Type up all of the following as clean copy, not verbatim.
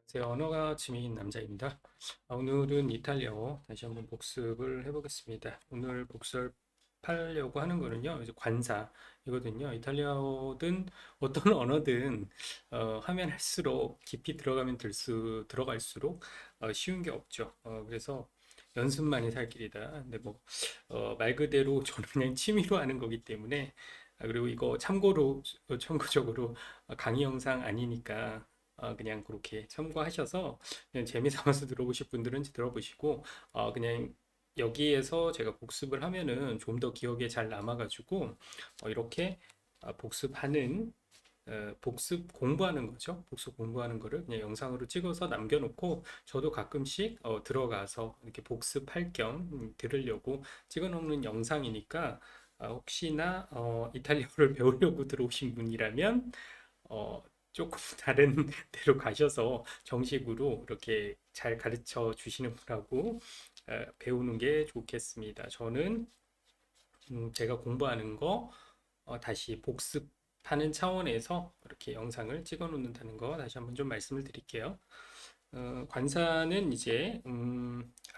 제 언어가 취미인 남자입니다. 오늘은 이탈리아어 다시 한번 복습을 해보겠습니다. 오늘 복습하려고 하는 거는요, 이제 관사이거든요. 이탈리아어든 어떤 언어든 하면 할수록 깊이 들어갈수록 쉬운 게 없죠. 그래서 연습만이 살 길이다. 근데 뭐 말 그대로 저는 그냥 취미로 하는 거기 때문에 그리고 이거 참고적으로 강의 영상 아니니까 그냥 그렇게 참고하셔서 그냥 재미삼아서 들어보실 분들은 들어보시고 그냥 여기에서 제가 복습을 하면은 좀 더 기억에 잘 남아가지고 이렇게 복습하는 복습 공부하는 거죠. 복습 공부하는 거를 그냥 영상으로 찍어서 남겨놓고 저도 가끔씩 들어가서 이렇게 복습할 겸 들으려고 찍어놓는 영상이니까 혹시나 이탈리아어를 배우려고 들어오신 분이라면 조금 다른 데로 가셔서 정식으로 이렇게 잘 가르쳐 주시는 분하고 배우는 게 좋겠습니다. 저는 제가 공부하는 거 다시 복습하는 차원에서 이렇게 영상을 찍어 놓는다는 거 다시 한번 좀 말씀을 드릴게요. 관사는 이제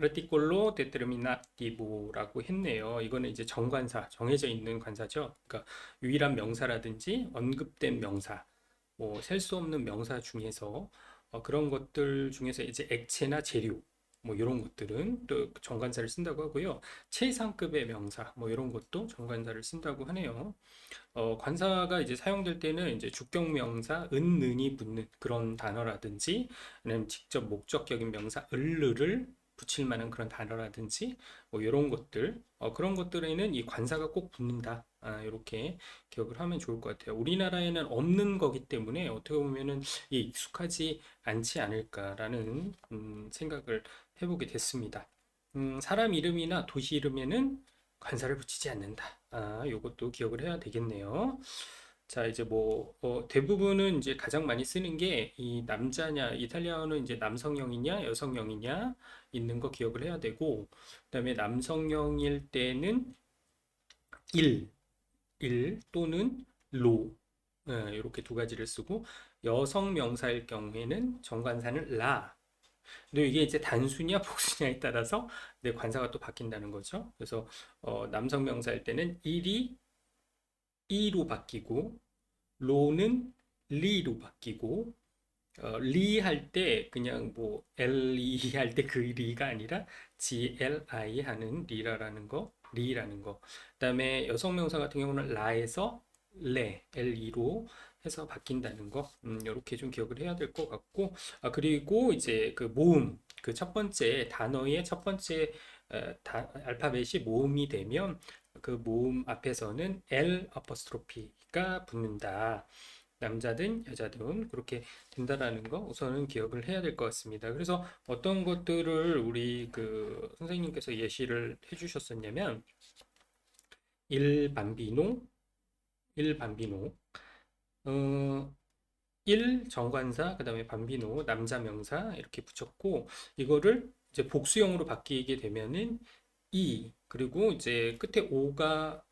articollo determinativo라고 했네요. 이거는 이제 정관사, 정해져 있는 관사죠. 그러니까 유일한 명사라든지 언급된 명사, 뭐 셀 수 없는 명사 중에서 그런 것들 중에서 이제 액체나 재료 뭐 이런 것들은 또 정관사를 쓴다고 하고요. 최상급의 명사 뭐 이런 것도 정관사를 쓴다고 하네요. 관사가 이제 사용될 때는 이제 주격명사 은는이 붙는 그런 단어라든지 아니면 직접 목적격인 명사 을르를 붙일 만한 그런 단어라든지 뭐 이런 것들 그런 것들에는 이 관사가 꼭 붙는다. 이렇게 기억을 하면 좋을 것 같아요. 우리나라에는 없는 거기 때문에 어떻게 보면은 익숙하지 않지 않을까라는 생각을 해보게 됐습니다. 사람 이름이나 도시 이름에는 관사를 붙이지 않는다. 요것도 기억을 해야 되겠네요. 자, 이제 뭐, 대부분은 이제 가장 많이 쓰는 게 이 남자냐, 이탈리아어는 이제 남성형이냐, 여성형이냐 있는 거 기억을 해야 되고, 그다음에 남성형일 때는 일, 일 또는 로, 이렇게 두 가지를 쓰고, 여성 명사일 경우에는 정관사는 라. 근데 이게 이제 단수냐 복수냐에 따라서 내 관사가 또 바뀐다는 거죠. 그래서 남성 명사일 때는 일이 이로 바뀌고 로는 리로 바뀌고 리 할 때 그냥 뭐 li 할 때 그 리가 아니라 gli 하는 리라라는 거 리라는 거 그다음에 여성 명사 같은 경우는 라에서 레 le로 해서 바뀐다는 거 이렇게 좀 기억을 해야 될 것 같고 그리고 이제 그 모음 그 첫 번째 단어의 첫 번째 알파벳이 모음이 되면 그 모음 앞에서는 L 어퍼스트로피가 붙는다. 남자든 여자든 그렇게 된다라는 거 우선은 기억을 해야 될 것 같습니다. 그래서 어떤 것들을 우리 그 선생님께서 예시를 해주셨었냐면 일 밤비노, 일 밤비노, 어, 일 정관사, 그다음에 밤비노 남자 명사 이렇게 붙였고 이거를 이제 복수형으로 바뀌게 되면은 이 그리고 이제 끝에 오가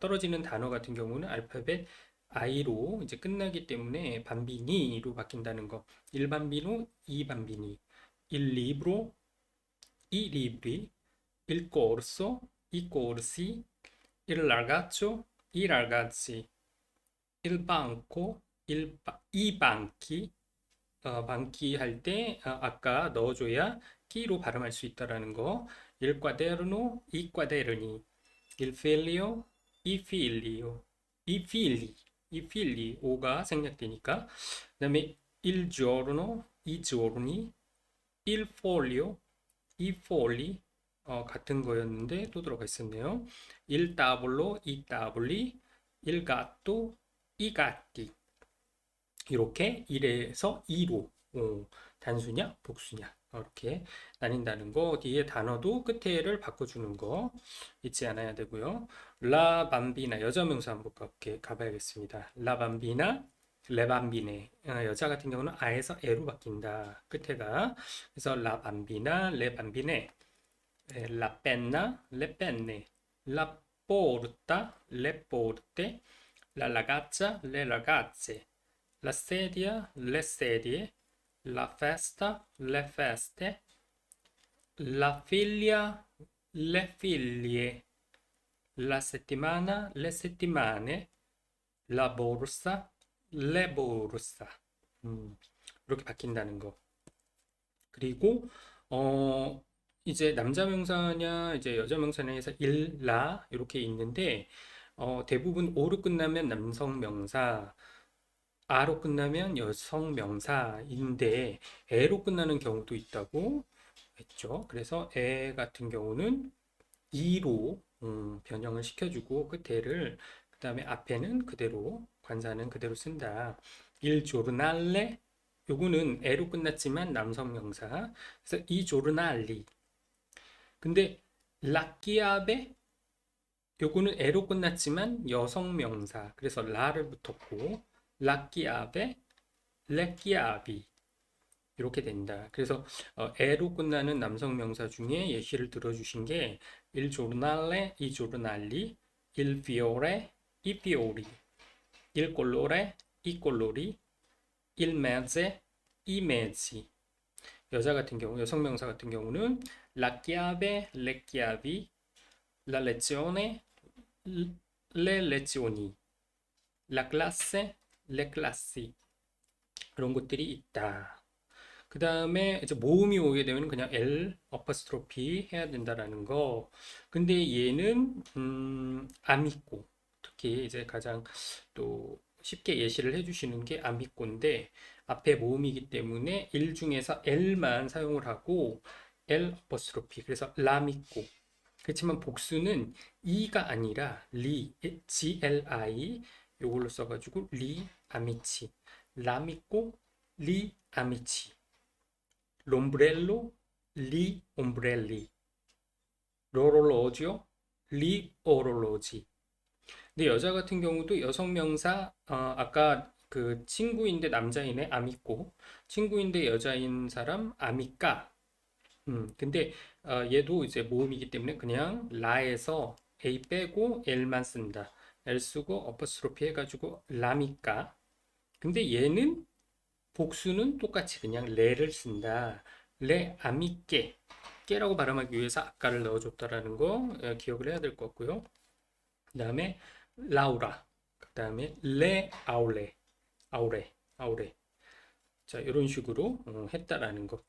떨어지는 단어 같은 경우는 알파벳 I로 이제 끝나기 때문에 밤비니로 바뀐다는 거. 일 밤비노, 이 밤비니, il libro, i libri, il corso, i corsi, il ragazzo, i ragazzi, il banco, i banchi, 반기 할 때 아까 넣어줘야 끼로 발음할 수 있다라는 거. il quaderno, i quaderni, il figlio, i figlio, i figli, i figli 오가 생략되니까. 그다음에 il giorno, i giorni, il foglio, i fogli 같은 거였는데 또 들어가 있었네요. il tavolo, i tavoli, il gatto, i gatti. 이렇게 1에서 2로 단수냐 복수냐 이렇게 나뉜다는 거 뒤에 단어도 끝에를 바꿔주는 거 잊지 않아야 되고요. 라 밤비나 여자 명사 한번 가봐야겠습니다. 라 밤비나 레 밤비네 여자 같은 경우는 아에서 에로 바뀐다 끝에가 그래서 라 밤비나 레 밤비네 la penna, le penne, la porta, le porte, la ragazza, le ragazze, la sedia, le sedie, la festa, le feste, la figlia, le figlie, la settimana, le settimane, la borsa, le borsa. 이렇게 바뀐다는 거. 그리고 어 이제 남자 명사냐 이제 여자 명사냐에서 일, 라 이렇게 있는데 대부분 오로 끝나면 남성 명사, 아로 끝나면 여성 명사인데 에로 끝나는 경우도 있다고 했죠. 그래서 에 같은 경우는 이로 변형을 시켜주고 끝에를 그다음에 앞에는 그대로 관사는 그대로 쓴다. Il giornale 요거는 에로 끝났지만 남성 명사. 그래서 이 giornali. 근데 la chiave 요거는 에로 끝났지만 여성 명사. 그래서 라를 붙었고 la chiave, le chiavi 이렇게 된다. 그래서 에로 끝나는 남성 명사 중에 예시를 들어주신 게 il giornale, i giornali, il fiore, i fiori, il colore, i colori, il mese, i mesi. 여자 같은 경우, 여성 명사 같은 경우는 la chiave, le chiavi, la lezione, le lezioni, la classe, le classi. 그런 것들이 있다. 그 다음에 이제 모음이 오게 되면 그냥 L 어퍼스트로피 해야 된다라는 거. 근데 얘는 아미꼬. 특히 이제 가장 또 쉽게 예시를 해주시는 게 아미꼬인데 앞에 모음이기 때문에 일 중에서 L만 사용을 하고 L 어퍼스트로피. 그래서 라미꼬. 그렇지만 복수는 이가 아니라 리, GLI 요걸로 써가지고 리 아미치, 라미꼬, 리 아미치. l'ombrello, gli ombrelli, l'orologio, gli orologi. 근데 여자 같은 경우도 여성 명사, 아까 그 친구인데 남자이네, 아미꼬. 친구인데 여자인 사람, 아미까. 근데 얘도 이제 모음이기 때문에 그냥 라에서 A 빼고 L만 쓴다. L 쓰고 어퍼스트로피 해가지고 라미까. 근데 얘는 복수는 똑같이 그냥 레를 쓴다. 레 아미께 깨라고 발음하기 위해서 아까를 넣어줬다라는 거 기억을 해야 될 것 같고요. 그 다음에 라우라, 그 다음에 레 아울레, 아우레, 아우레. 자, 이런 식으로 했다라는 거.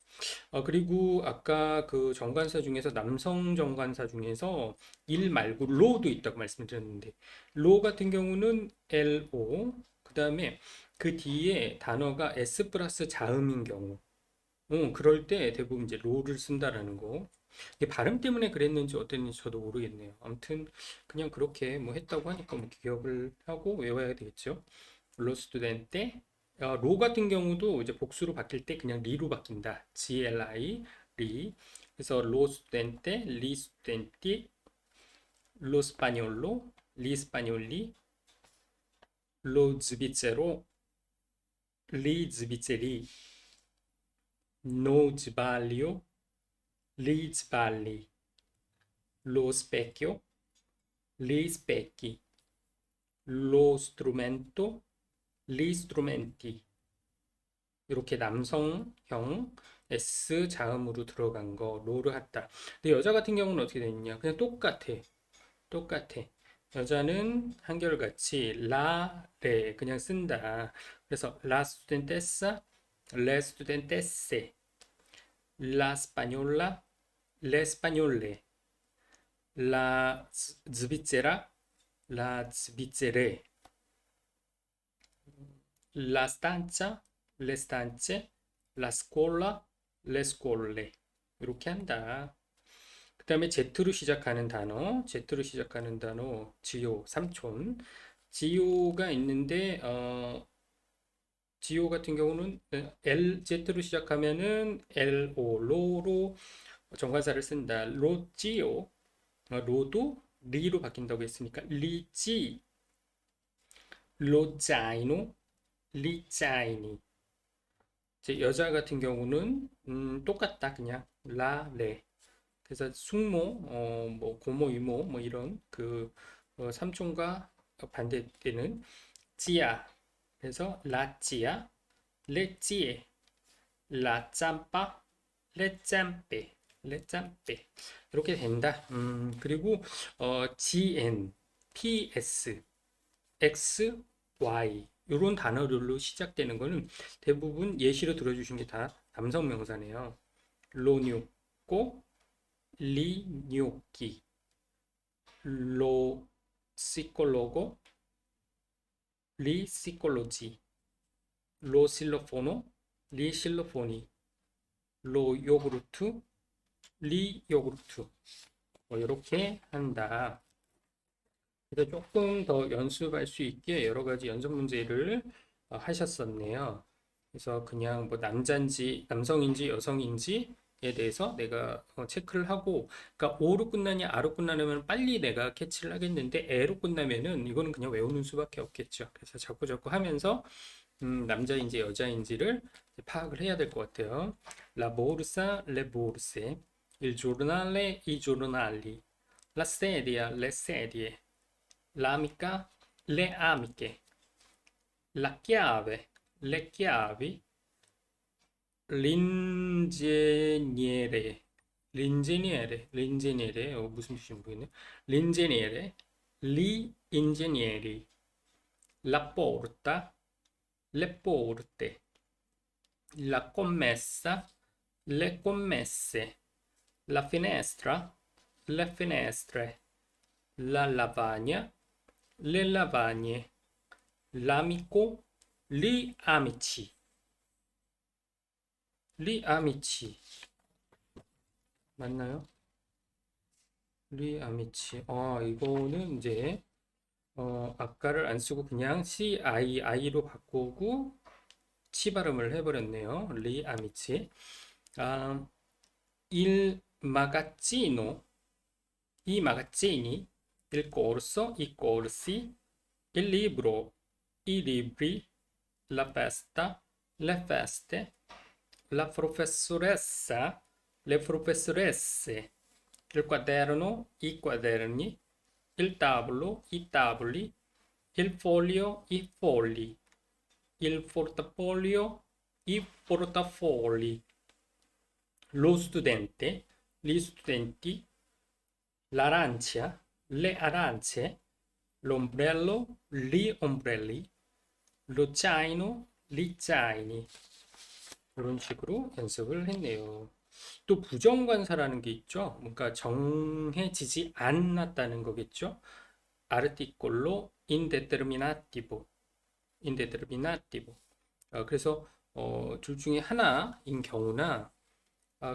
그리고 아까 그 정관사 중에서 남성 정관사 중에서 일 말고 로도 있다고 말씀드렸는데 로 같은 경우는 LO 그 다음에 그 뒤에 단어가 S 플러스 자음인 경우 그럴 때 대부분 이제 로를 쓴다라는 거. 이게 발음 때문에 그랬는지 어땠는지 저도 모르겠네요. 아무튼 그냥 그렇게 뭐 했다고 하니까 뭐 기억을 하고 외워야 되겠죠. 로 스튜덴테 로 같은 경우도 이제 복수로 바뀔 때 그냥 리로 바뀐다. GLI 리. 그래서 로 스튜덴테, 리 스튜덴티, 로 스파뇰로, 리 스파뇰리, 로 스비체로, 리 스비체리, 노 sbaglio, li sbagli, lo specchio, li specchi, lo strumento, gli strumenti. 이렇게 남성형 S 자음으로 들어간 거 로를 했다. 근데 여자 같은 경우는 어떻게 되느냐? 그냥 똑같아. 똑같아. 여자는 한결같이 라, 레 그냥 쓴다. 그래서 la studentessa, le studentesse, la spagnola, le spagnole, la svizzera, la svizzere, la stanza, le stanze, la scuola, le scuole. 이렇게 한다. 그 다음에 Z로 시작하는 단어, Z로 시작하는 단어, 지오, 삼촌. 지오가 있는데, 지오 같은 경우는 L, Z로 시작하면은 LO, 로로 정관사를 쓴다. 로지오, 로도 리로 바뀐다고 했으니까 리지, 로자이노, 리자이니. 이제 여자 같은 경우는 똑같다 그냥 라, 레. 그래서 숙모, 뭐 고모, 이모 뭐 이런 그 삼촌과 반대되는 찌야. 그래서 라찌야, 레찌에, la zampa, le zampe, le zampe. 이렇게 된다. 그리고 GN, PS, X, Y 이런 단어들로 시작되는 거는 대부분 예시로 들어주신 게 다 남성 명사네요. 로뉴꼬, 리뉴끼, 로 psicologo, li psicologi, lo xylofono, li xylofoni, 로 요구르트, 리 요구르트 이렇게 한다. 그래서 조금 더 연습할 수 있게 여러 가지 연습 문제를 하셨었네요. 그래서 그냥 뭐 남자인지 남성인지 여성인지에 대해서 내가 체크를 하고, 그러니까 오로 끝나냐 아로 끝나냐면 빨리 내가 캐치를 하겠는데 에로 끝나면은 이거는 그냥 외우는 수밖에 없겠죠. 그래서 자꾸 자꾸 하면서 남자인지 여자인지를 파악을 해야 될 것 같아요. La borsa, le borse, il giornale, i giornali, la sedia, le sedie, l'amica, le amiche, la chiave, le chiavi, l'ingegnere, l'ingegnere, 무슨 뜻인지 모르겠네. l'ingegnere, gli ingegneri, la porta, le porte, la commessa, le commesse, la finestra, le finestre, la lavagna, le lavagne, l'amico, gli amici, gli amici. 맞나요? gli amici. 이거는 이제 아까를 안 쓰고 그냥 CII로 바꾸고 치 발음을 해버렸네요. gli amici. Il magazzino, i magazzini, il corso, i corsi, il libro, i libri, la festa, le feste, la professoressa, le professoresse, il quaderno, i quaderni, il tavolo, i tavoli, il foglio, i fogli, il portafoglio, i portafogli, lo studente, gli studenti, l'arancia, le arance, l'ombrello, gli ombrelli, lo zaino, gli zaini. 이런 식으로 연습을 했네요. 또 부정관사라는 게 있죠. 그러니까 정해지지 않았다는 거겠죠. 아르티콜로 indeterminativo, indeterminativo. 그래서 둘 중에 하나인 경우나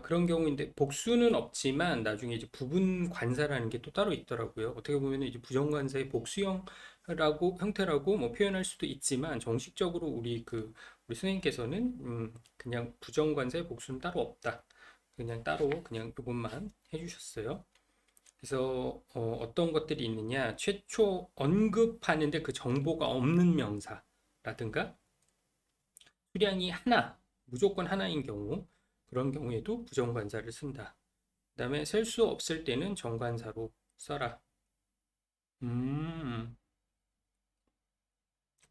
그런 경우인데 복수는 없지만 나중에 이제 부분 관사라는 게 또 따로 있더라고요. 어떻게 보면 이제 부정관사의 복수형이라고 형태라고 뭐 표현할 수도 있지만 정식적으로 우리 선생님께서는 그냥 부정관사의 복수는 따로 없다. 그냥 따로 그냥 그것만 해주셨어요. 그래서 어떤 것들이 있느냐? 최초 언급하는데 그 정보가 없는 명사라든가 수량이 하나, 무조건 하나인 경우, 그런 경우에도 부정관사를 쓴다. 그 다음에 셀 수 없을 때는 정관사로 써라. 음,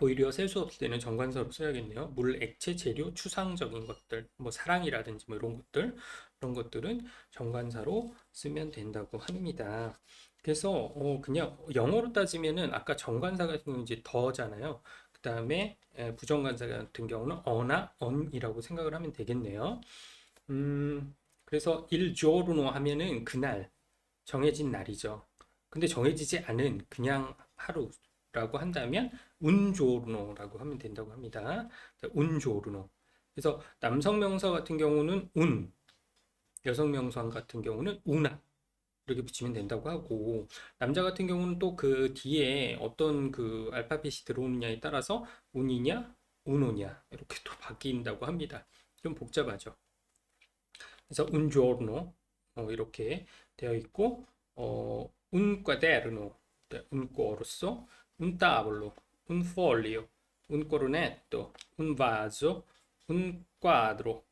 오히려 셀 수 없을 때는 정관사로 써야겠네요. 물, 액체, 재료, 추상적인 것들, 뭐 사랑이라든지 뭐 이런 것들, 그런 것들은 정관사로 쓰면 된다고 합니다. 그래서 그냥 영어로 따지면은 아까 정관사 같은 경우는 이제 더잖아요. 그 다음에 부정관사 같은 경우는 어나 언이라고 생각을 하면 되겠네요. 그래서 il giorno 하면은 그날, 정해진 날이죠. 근데 정해지지 않은 그냥 하루라고 한다면 un giorno라고 하면 된다고 합니다. un giorno. 그래서 남성 명사 같은 경우는 un, 여성 명사 같은 경우는 una 이렇게 붙이면 된다고 하고, 남자 같은 경우는 또 그 뒤에 어떤 그 알파벳이 들어오느냐에 따라서 un이냐, uno냐 이렇게 또 바뀐다고 합니다. 좀 복잡하죠. 그래서 un giorno 이렇게 되어 있고, un quaderno, un corso, un tavolo, un foglio, un cornetto, un vaso, un quadro,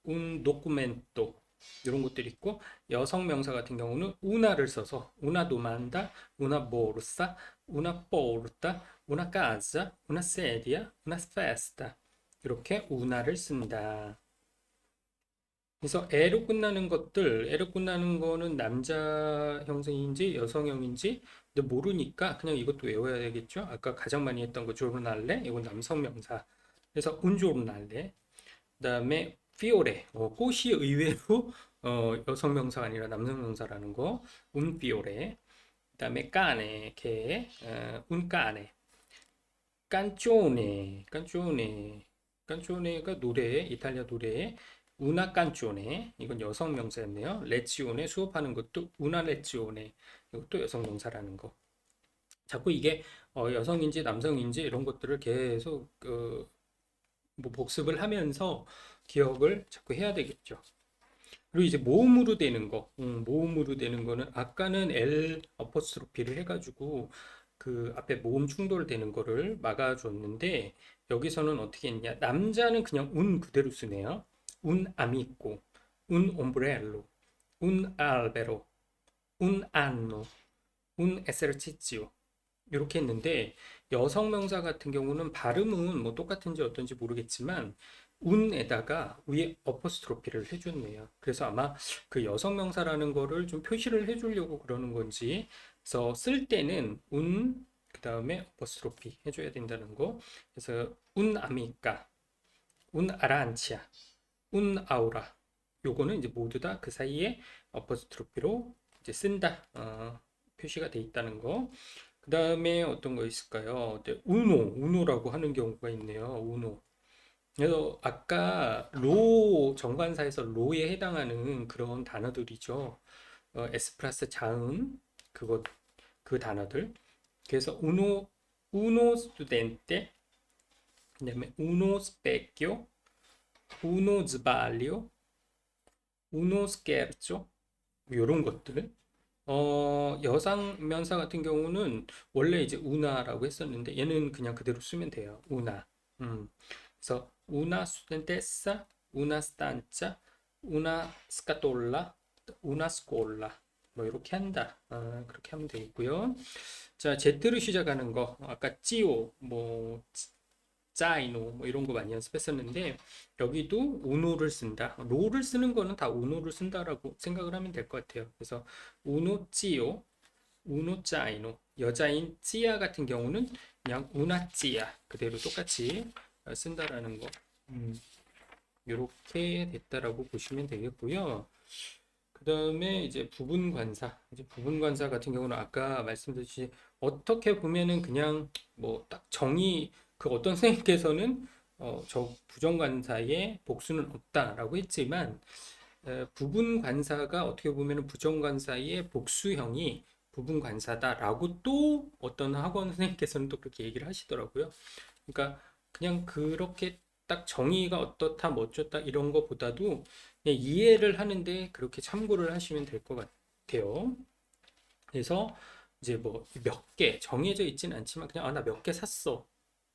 un documento 이런 것들이 있고, 여성 명사 같은 경우는 una를 써서 una domanda, una borsa, una porta, una casa, una sedia, una festa 이렇게 una를 쓴다. 그래서 애로 끝나는 거는 남자 형성인지 여성형인지 근데 모르니까 그냥 이것도 외워야 되겠죠. 아까 가장 많이 했던 거 조르날레 이건 남성 명사. 그래서 un giornale. 그다음에 fiore 꽃이 의외로 여성 명사가 아니라 남성 명사라는 거 un fiore. 그다음에 cane 개 un cane. 깐쪼네. 깐쪼네가 노래, 이탈리아 노래. 우나 깐쪼네. 이건 여성 명사였네요. 레치오네 수업하는 것도 우나 레치오네. 이것도 여성 명사라는 거. 자꾸 이게 여성인지 남성인지 이런 것들을 계속 뭐 복습을 하면서 기억을 자꾸 해야 되겠죠. 그리고 이제 모음으로 되는 거, 모음으로 되는 거는 아까는 L 어퍼스트로피를 해가지고 그 앞에 모음 충돌되는 거를 막아줬는데 여기서는 어떻게 했냐? 남자는 그냥 운 그대로 쓰네요. un amico, un ombrello, un albero, un anno, un esercizio 이렇게 했는데 여성 명사 같은 경우는 발음은 뭐 똑같은지 어떤지 모르겠지만 운에다가 위에 어퍼스트로피를 해줬네요. 그래서 아마 그 여성 명사라는 거를 좀 표시를 해주려고 그러는 건지 그래서 쓸 때는 운 그다음에 어퍼스트로피 해줘야 된다는 거. 그래서 운 아미까, 운 아라안치아, 운 아우라 요거는 이제 모두 다 그 사이에 어퍼스트로피로 이제 쓴다 표시가 돼 있다는 거. 그 다음에 어떤 거 있을까요? 네, 우노라고 하는 경우가 있네요. 우노. 그래서 아까 로 정관사에서 로에 해당하는 그런 단어들이죠. 에스 플러스 자음 그것 그 단어들. 그래서 우노 스투덴테, 그다음에 우노 스페키오, 우노 스발리오, 우노 스케르초 이런 것들. 여상 면사 같은 경우는 원래 이제 우나라고 했었는데 얘는 그냥 그대로 쓰면 돼요. 우나. 그래서 una studentessa, una stanza, una scatola, una scuola. 뭐 이렇게 한다. 그렇게 하면 되겠고요. 자, Z로 시작하는 거 아까 찌오, 뭐 짜이노 뭐 이런 거 많이 연습했었는데 여기도 우노를 쓴다. 로를 쓰는 거는 다 우노를 쓴다라고 생각을 하면 될 것 같아요. 그래서 우노 찌오, 우노 짜이노. 여자인 찌야 같은 경우는 그냥 우나 찌야 그대로 똑같이 쓴다라는 거. 이렇게 됐다라고 보시면 되겠고요. 그 다음에 이제 부분관사. 이제 부분관사 같은 경우는 아까 말씀드렸듯이 어떻게 보면은 그냥 뭐 딱 정의 그 어떤 선생님께서는 저 부정관사에 복수는 없다라고 했지만 부분관사가 어떻게 보면은 부정관사의 복수형이 부분관사다라고 또 어떤 학원 선생님께서는 또 그렇게 얘기를 하시더라고요. 그러니까 그냥 그렇게 딱 정의가 어떻다 뭐 어쩌다 이런 거보다도 그냥 이해를 하는데 그렇게 참고를 하시면 될 것 같아요. 그래서 이제 뭐 몇 개 정해져 있지는 않지만 그냥 나 몇 개 샀어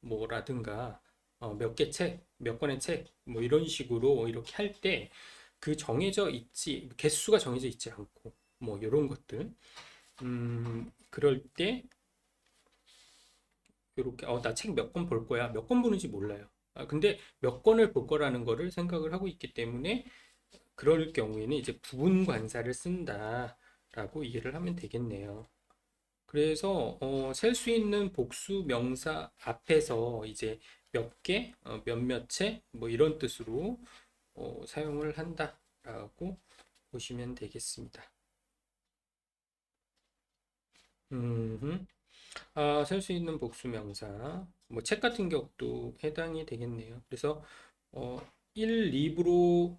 뭐라든가 몇 개 책, 몇 권의 책 뭐 이런 식으로 이렇게 할 때 그 정해져 있지 개수가 정해져 있지 않고 뭐 이런 것들 그럴 때 이렇게 나 책 몇 권 볼 거야. 몇 권 보는지 몰라요. 근데 몇 권을 볼 거라는 거를 생각을 하고 있기 때문에 그럴 경우에는 이제 부분 관사를 쓴다라고 이해를 하면 되겠네요. 그래서 셀 수 있는 복수 명사 앞에서 이제 몇 개, 몇몇 채, 뭐 이런 뜻으로 사용을 한다라고 보시면 되겠습니다. 셀 수 있는 복수 명사. 뭐 책 같은 경우도 해당이 되겠네요. 그래서 어, 1 리브로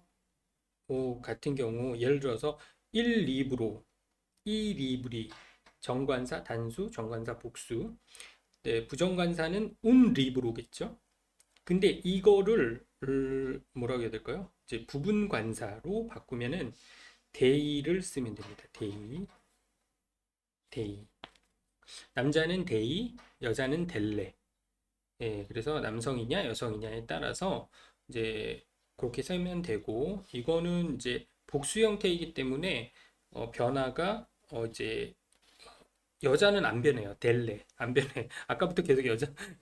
같은 경우 예를 들어서 1 리브로, 2 리브리 정관사 단수, 정관사 복수. 네, 부정관사는 un 리브로겠죠. 근데 이거를 뭐라고 해야 될까요? 이제 부분관사로 바꾸면은 데이를 쓰면 됩니다. 데이, 데이. 남자는 데이, 여자는 델레. 예, 그래서 남성이냐 여성이냐에 따라서 이제 그렇게 쓰면 되고 이거는 이제 복수 형태이기 때문에 변화가 이제 여자는 안 변해요. 델레 안 변해. 아까부터 계속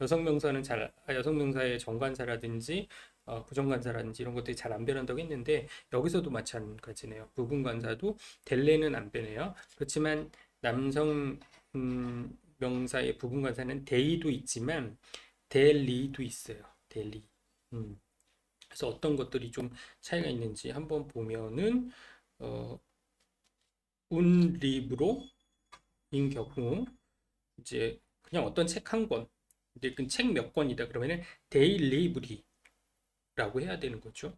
여성 명사는 잘 여성 명사의 정관사라든지 부정관사라든지 이런 것들이 잘 안 변한다고 했는데 여기서도 마찬가지네요. 부분관사도 델레는 안 변해요. 그렇지만 남성 명사의 부분관사는 데이도 있지만 델리도 있어요. 델리. 음. 그래서 어떤 것들이 좀 차이가 있는지 한번 보면은 어, 운리브로인 경우 이제 그냥 어떤 책 한 권, 근데 그 책 몇 권이다 그러면은 데일리브리라고 해야 되는 거죠.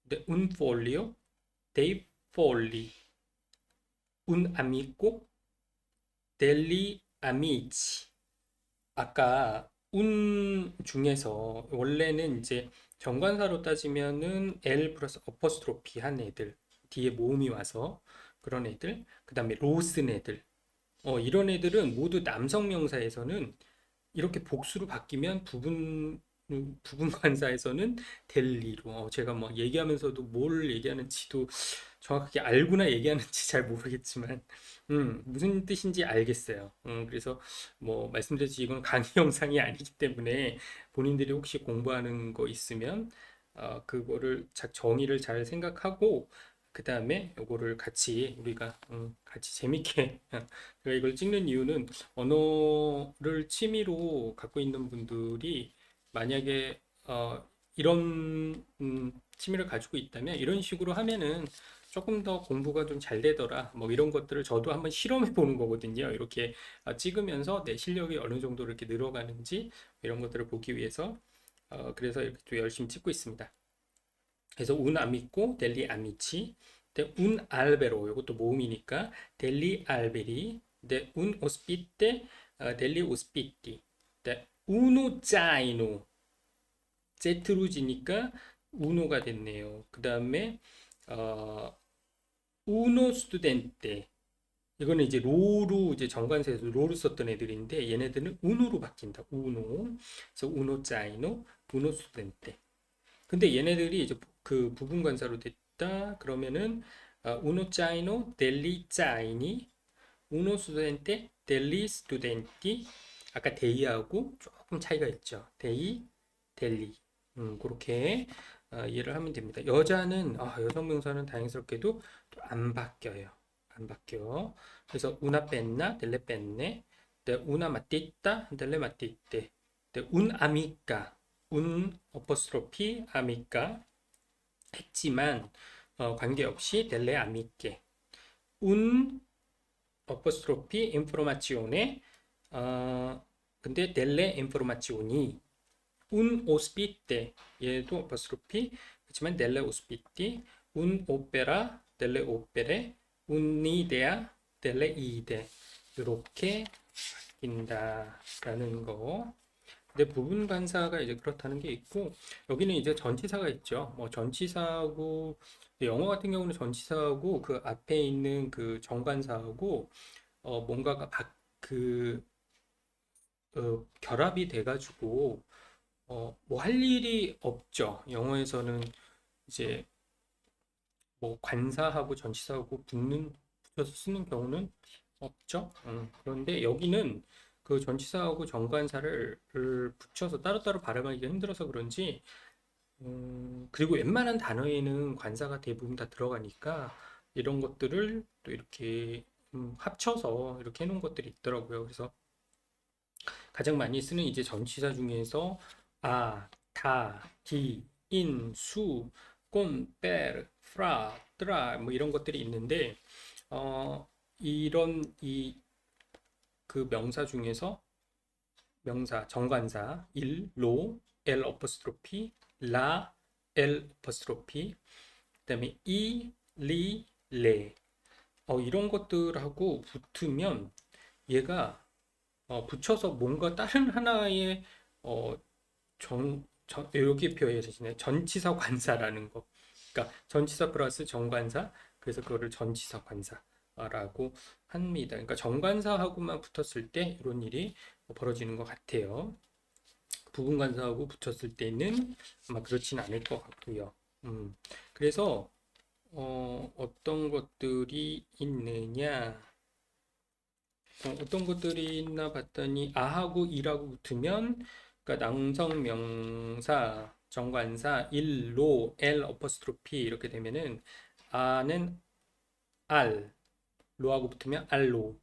근데 un folio, dei fogli, un amico, degli amici. 아까 운 중에서 원래는 이제 정관사로 따지면은 L 플러스 어퍼스트로피 한 애들 뒤에 모음이 와서 그런 애들 그 다음에 로스는 애들 이런 애들은 모두 남성 명사에서는 이렇게 복수로 바뀌면 부분 관사에서는 될 리로 제가 뭐 얘기하면서도 뭘 얘기하는지도 정확하게 알고나 얘기하는지 잘 모르겠지만 무슨 뜻인지 알겠어요. 그래서 뭐 말씀드렸듯이 이건 강의 영상이 아니기 때문에 본인들이 혹시 공부하는 거 있으면 그거를 정의를 잘 생각하고 그 다음에 요거를 같이 우리가 같이 재밌게 제가 이걸 찍는 이유는 언어를 취미로 갖고 있는 분들이 만약에 이런 취미를 가지고 있다면 이런 식으로 하면은 조금 더 공부가 좀 잘 되더라. 뭐 이런 것들을 저도 한번 실험해 보는 거거든요. 이렇게 찍으면서 내 실력이 어느 정도 이렇게 늘어가는지 이런 것들을 보기 위해서 그래서 이렇게 또 열심히 찍고 있습니다. 그래서 un amico degli amici, un albero, 이것도 모음이니까 degli alberi, un ospite degli ospiti, uno zaino, 제트루지니까 uno가 됐네요. 그 다음에 어, uno studente, 이거는 이제 로로 이제 정관사에서 로로 썼던 애들인데 얘네들은 uno로 바뀐다. uno, 그래서 uno zaino, uno studente. 근데 얘네들이 이제 그 부분관사로 됐다 그러면은 uno zaino degli zaini, uno studente degli studenti. 아까 데이하고 조금 차이가 있죠. 데이, 델리. 그렇게 이해를 하면 됩니다. 여자는 여성 명사는 다행스럽게도 또 안 바뀌어요. 안 바뀌어. 그래서 una penna, delle penne, una matita, delle matite, un amica, un 어퍼스트로피 amica 했지만 관계없이 delle amiche, un 어퍼스트로피 informazione 근데 delle informazioni, un ospite 얘도 어퍼스트로피 그렇지만 delle ospiti, un opera delle opere, un'idea delle idee 이렇게 바뀐다라는 거. 근데 부분 관사가 이제 그렇다는 게 있고 여기는 이제 전치사가 있죠. 뭐 전치사하고 영어 같은 경우는 전치사하고 그 앞에 있는 그 정관사하고 뭔가가 그 결합이 돼가지고 뭐 할 일이 없죠. 영어에서는 이제 뭐 관사하고 전치사하고 붙여서 쓰는 경우는 없죠. 그런데 여기는 그 전치사하고 정관사를 붙여서 따로따로 발음하기가 힘들어서 그런지 그리고 웬만한 단어에는 관사가 대부분 다 들어가니까 이런 것들을 또 이렇게 합쳐서 이렇게 해놓은 것들이 있더라고요. 그래서 가장 많이 쓰는 이제 전치사 중에서 다, 디, 인, 수, 꼼, 빼르, 프라, 뜨라 뭐 이런 것들이 있는데 이런 그 명사 중에서 명사 정관사 일, 로, 엘 어퍼스트로피, 라, 엘 어퍼스트로피, 그다음에 이, 리, 레 이런 것들하고 붙으면 얘가 붙여서 뭔가 다른 하나의 어, 여기 표현해주시네. 전치사 관사라는 거. 그러니까 전치사 플러스 정관사. 그래서 그거를 전치사 관사라고 합니다. 그러니까 정관사하고만 붙었을 때 이런 일이 벌어지는 것 같아요. 부분관사하고 붙였을 때는 아마 그렇진 않을 것 같고요. 그래서 어떤 것들이 있느냐? 어떤 것들이 있나 봤더니 아하고 이라고 붙으면 그러니까 남성 명사 정관사 일로 L 어퍼스트로피 이렇게 되면은 아는 알, 로하고 붙으면 알로,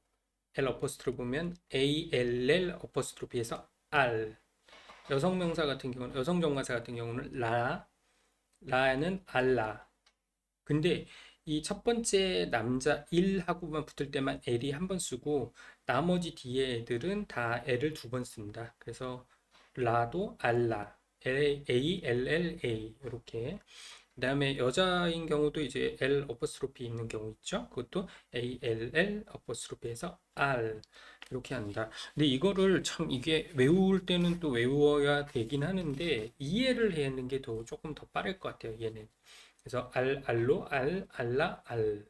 L 어퍼스트로피 보면 ALL 어퍼스트로피에서 알. 여성 명사 같은 경우는 여성 정관사 같은 경우는 라는 알라. 근데 이 첫 번째 남자 일하고만 붙을 때만 L이 한 번 쓰고 나머지 뒤에 애들은 다 L을 두 번 씁니다. 그래서 라도 알라, ALLA 이렇게. 그다음에 여자인 경우도 이제 L 어퍼스트로피 있는 경우 있죠. 그것도 ALL 어퍼스트로피에서 R 이렇게 한다. 근데 이거를 참 이게 외울 때는 또 외워야 되긴 하는데 이해를 하는 게 더 조금 더 빠를 것 같아요. 얘는. 그래서 알로 알라 알.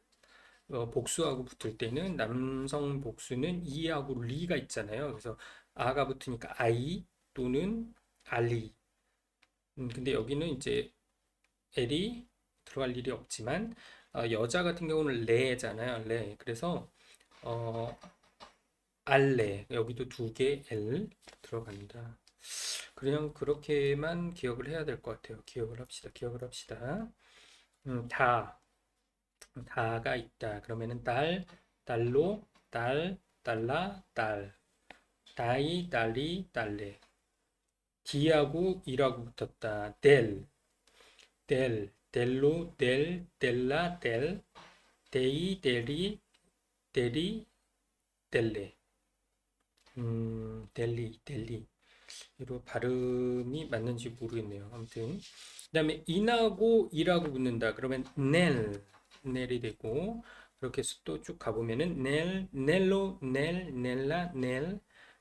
복수하고 붙을 때는 남성 복수는 이하고 리가 있잖아요. 그래서 아가 붙으니까 아이 또는 알리. 근데 여기는 이제 L이 들어갈 일이 없지만 여자 같은 경우는 레잖아요. 레. 그래서 어, 알레 여기도 두 개 L 들어간다. 그냥 그렇게만 기억을 해야 될 것 같아요. 기억을 합시다. 기억을 합시다. 다 다가 있다. 그러면은 달로, 달라, 다이, 달리, 달레. D하고 이라고 붙었다. 델로, 델라, 데리, 델레. 델리. 이거 발음이 맞는지 모르겠네요. 아무튼. 그 다음에 인하고 이라고 붙는다. 그러면 넬이 되고, 그렇게 해서 또 쭉 가보면은 넬로, 넬라,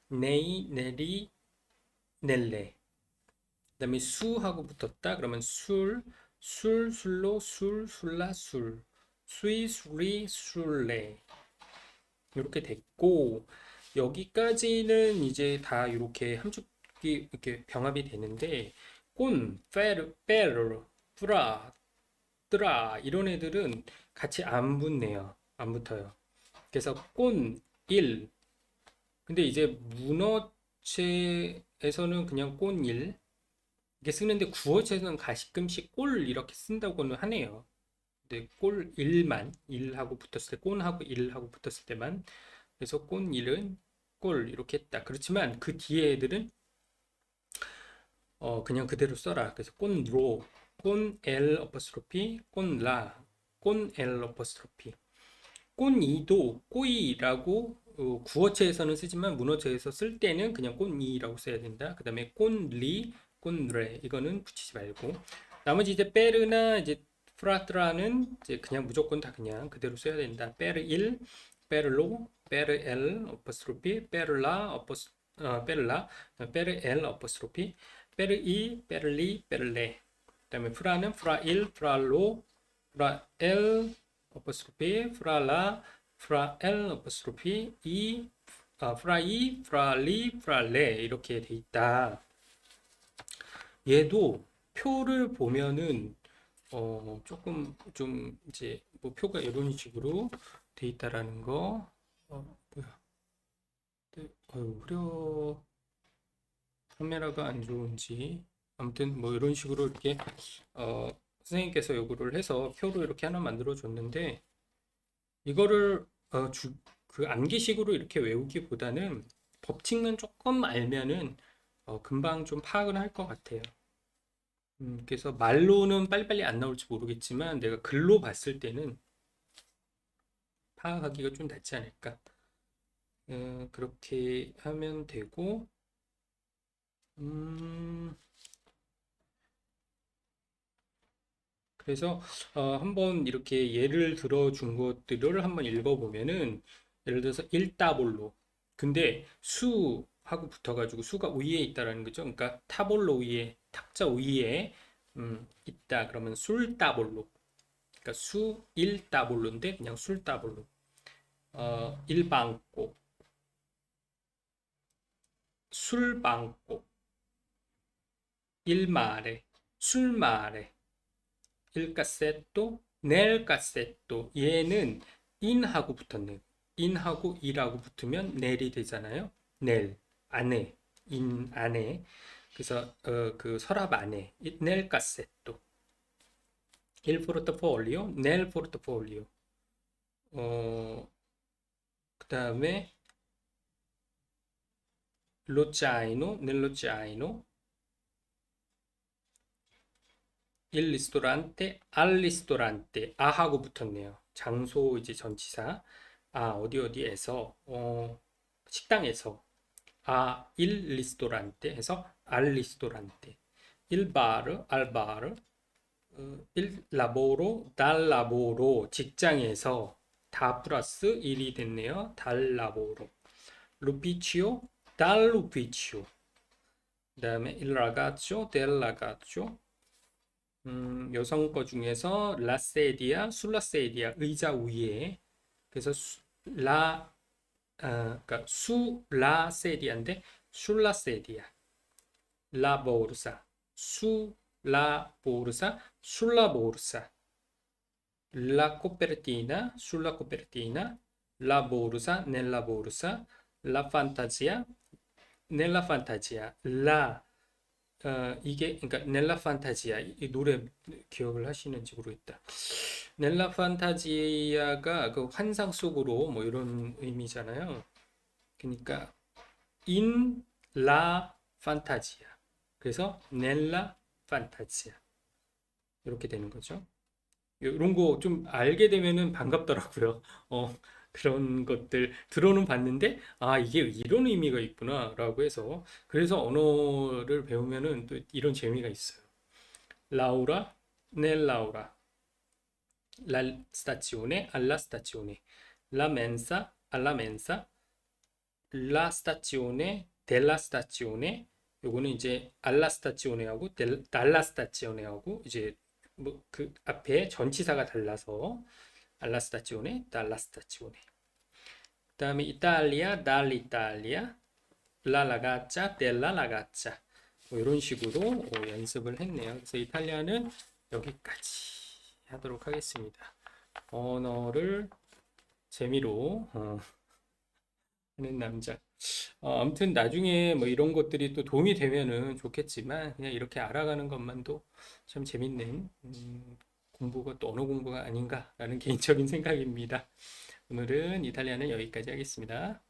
네이, 네리, 넬레. 그 다음에 수하고 붙었다. 그러면 술로, 술라, 수리, 술레. 이렇게 됐고, 여기까지는 이제 다 이렇게 함축이 이렇게 병합이 되는데, 페르, 뜨라, 이런 애들은 같이 안 붙네요. 안 붙어요. 그래서 일. 근데 이제 문어체에서는 그냥 일. 이게 쓰는데 구어체에서는 가끔씩 꼴 이렇게 쓴다고는 하네요. 근데 꼴 일만 일하고 붙었을 때 꼰하고 일하고 붙었을 때만 그래서 꼰 일은 꼴 이렇게 했다. 그렇지만 그 뒤에 애들은 그냥 그대로 써라. 그래서 꼰로 꼰 L 어퍼스트로피 꼰라 꼰 L 어퍼스트로피 꼰이도 꼬이라고 구어체에서는 쓰지만 문어체에서 쓸 때는 그냥 꼰이라고 써야 된다. 그 다음에 꼰리, 꼰레 이거는 붙이지 말고 나머지 이제 페르나 이제 프라트라는 이제 그냥 무조건 다 그냥 그대로 써야 된다. 페르 1, 페르로, 페르 L 어퍼스트로피, 페르라, 페르 L 어퍼스트로피, 페르 2, 페르리, 페르레. 그다음에 프라는 프라 1, 프라로, 프라 L 어퍼스트로피 프라 L 어퍼스트로피 프라이 프라리 프랄레 이렇게 돼 있다. 얘도 표를 보면은 조금 좀 이제 뭐 표가 이런 식으로 돼 있다라는 거. 뭐야? 네, 흐려 카메라가 안 좋은지 아무튼 뭐 이런 식으로 이렇게 선생님께서 요구를 해서 표로 이렇게 하나 만들어 줬는데 이거를 그 암기식으로 이렇게 외우기보다는 법칙만 조금 알면은 금방 좀 파악을 할 것 같아요. 그래서 말로는 빨리빨리 안 나올지 모르겠지만 내가 글로 봤을 때는 파악하기가 좀 낫지 않을까. 그렇게 하면 되고, 음, 그래서 한번 이렇게 예를 들어 준 것들을 한번 읽어보면은 예를 들어서 일따볼로 근데 수하고 붙어가지고 수가 위에 있다라는 거죠. 그러니까 타볼로 위에 탁자 위에 있다 그러면 술따볼로 그러니까 수 일따볼로인데 그냥 술따볼로 일방고 술방고 일마레 술마레 일카세토, 넬카세토 얘는 인하고 붙었네. 인하고 이라고 붙으면 넬이 되잖아요. 넬 안에 인 안에 그래서 그 서랍 안에 nel cassetto, il portafoglio, nel portafoglio. 그다음에 lo zaino, nello zaino, il ristorante, al ristorante, 아하고 붙었네요. 장소 이제 전치사. 아, 어디 어디에서, 식당에서. 아, il ristorante 해서 al ristorante. il bar, al bar. il lavoro, dal lavoro. 직장에서 다 플러스 1이 됐네요. dal lavoro. l'ufficio, dall'ufficio. 그다음에 il ragazzo, del ragazzo. 여성 거 중에서 라세디아, 술라세디아 의자 위에 그래서 그러니까 수라세디아인데 술라세디아, 라 보르사, 수라 보르사, 술라 보르사, 라 코페르티나, 술라 코페르티나, 라 보르사, 넬라 보르사, 라 판타지아, 넬라 판타지아, 라 이게 그러니까 넬라 판타지아 이 노래 기억을 하시는지 모르겠다. 넬라 판타지아가 그 환상 속으로 뭐 이런 의미잖아요. 그러니까 in la fantasia. 그래서 넬라 판타지아 이렇게 되는 거죠. 이런 거 좀 알게 되면은 반갑더라고요. 그런 것들 들어는 봤는데, 아, 이게 이런 의미가 있구나라고 해서, 그래서 언어를 배우면은 또 이런 재미가 있어요. 라우라, 넬 라우라, la stazione, alla stazione, la mensa, alla mensa, la stazione, della stazione, 요거는 이제 alla stazione하고 dalla stazione하고 이제 뭐 그 앞에 전치사가 달라서 alla stazione, dalla stazione. 그다음에 이탈리아, dall'Italia, la ragazza, della ragazza. 뭐 이런 식으로 연습을 했네요. 그래서 이탈리아는 여기까지 하도록 하겠습니다. 언어를 재미로 하는 남자. 아무튼 나중에 뭐 이런 것들이 또 도움이 되면은 좋겠지만 그냥 이렇게 알아가는 것만도 참 재밌는 공부가 또 언어 공부가 아닌가라는 개인적인 생각입니다. 오늘은 이탈리아는 여기까지 하겠습니다.